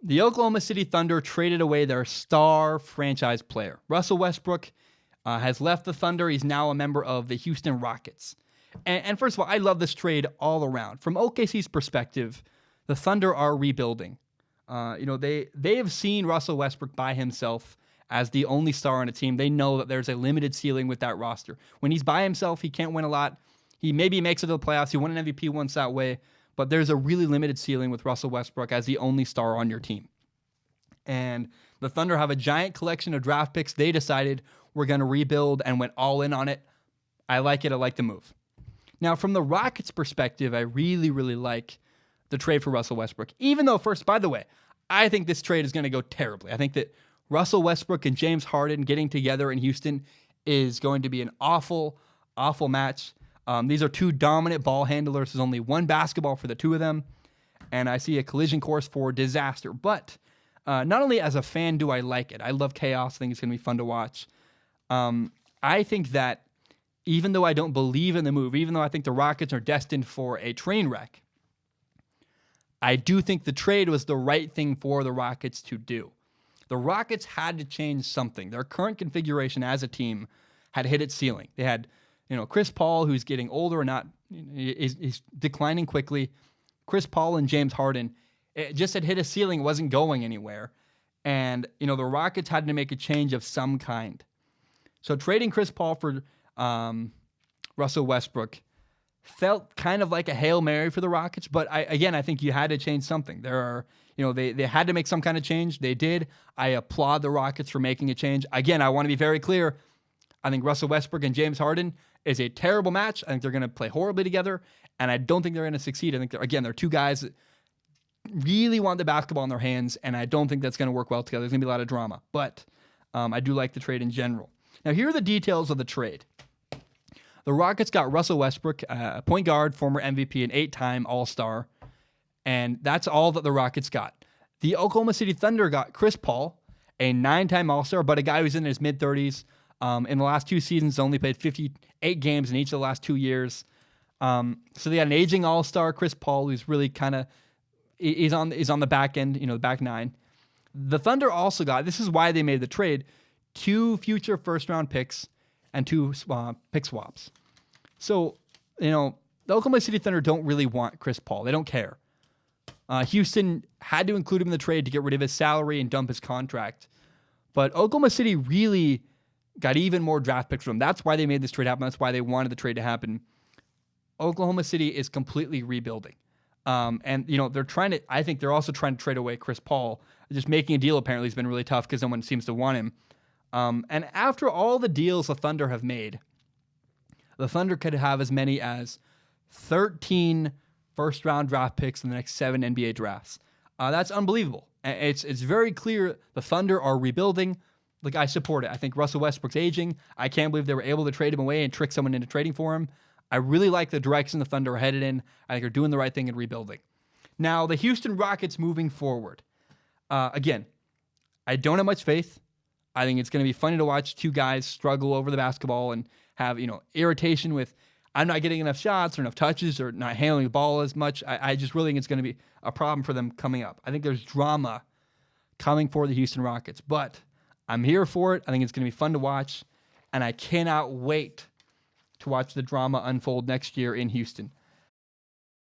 The Oklahoma City Thunder traded away their star franchise player. Russell Westbrook has left the Thunder. He's now a member of the Houston Rockets. And first of all, I love this trade all around. From OKC's perspective, the Thunder are rebuilding. They have seen Russell Westbrook by himself as the only star on a team. They know that there's a limited ceiling with that roster. When he's by himself, he can't win a lot. He maybe makes it to the playoffs. He won an MVP once that way. But there's a really limited ceiling with Russell Westbrook as the only star on your team. And the Thunder have a giant collection of draft picks. They decided we're going to rebuild and went all in on it. I like it. I like the move. Now, from the Rockets' perspective, I really, really like the trade for Russell Westbrook. Even though, first, by the way, I think this trade is going to go terribly. I think that Russell Westbrook and James Harden getting together in Houston is going to be an awful, awful match. These are two dominant ball handlers. There's only one basketball for the two of them, and I see a collision course for disaster. But not only as a fan do I like it, I love chaos. I think it's going to be fun to watch. I think that even though I don't believe in the move, even though I think the Rockets are destined for a train wreck, I do think the trade was the right thing for the Rockets to do. The Rockets had to change something. Their current configuration as a team had hit its ceiling. They had Chris Paul, who's getting older and he's declining quickly. Chris Paul and James Harden, it just had hit a ceiling, wasn't going anywhere. And, the Rockets had to make a change of some kind. So trading Chris Paul for Russell Westbrook felt kind of like a Hail Mary for the Rockets. But I think you had to change something. They had to make some kind of change. They did. I applaud the Rockets for making a change. Again, I want to be very clear. I think Russell Westbrook and James Harden is a terrible match. I think they're going to play horribly together, and I don't think they're going to succeed. I think, they're two guys that really want the basketball in their hands, and I don't think that's going to work well together. There's going to be a lot of drama, but I do like the trade in general. Now, here are the details of the trade. The Rockets got Russell Westbrook, a point guard, former MVP, an 8-time All-Star, and that's all that the Rockets got. The Oklahoma City Thunder got Chris Paul, a 9-time All-Star, but a guy who's in his mid-30s. In the last 2 seasons, only played 58 games in each of the last 2 years. So they got an aging all-star, Chris Paul, who's really kind of is on the back end, the back nine. The Thunder also got, this is why they made the trade, 2 future first-round picks and 2 pick swaps. So, the Oklahoma City Thunder don't really want Chris Paul. They don't care. Houston had to include him in the trade to get rid of his salary and dump his contract. But Oklahoma City really got even more draft picks from him. That's why they made this trade happen. That's why they wanted the trade to happen. Oklahoma City is completely rebuilding. They're trying to, I think they're also trying to trade away Chris Paul. Just making a deal apparently has been really tough because no one seems to want him. And after all the deals the Thunder have made, the Thunder could have as many as 13 first-round draft picks in the next 7 NBA drafts. That's unbelievable. It's very clear the Thunder are rebuilding. I support it. I think Russell Westbrook's aging. I can't believe they were able to trade him away and trick someone into trading for him. I really like the direction the Thunder are headed in. I think they're doing the right thing in rebuilding. Now, the Houston Rockets moving forward. Again, I don't have much faith. I think it's going to be funny to watch 2 guys struggle over the basketball and have, irritation with I'm not getting enough shots or enough touches or not handling the ball as much. I just really think it's going to be a problem for them coming up. I think there's drama coming for the Houston Rockets, but I'm here for it. I think it's going to be fun to watch, and I cannot wait to watch the drama unfold next year in Houston.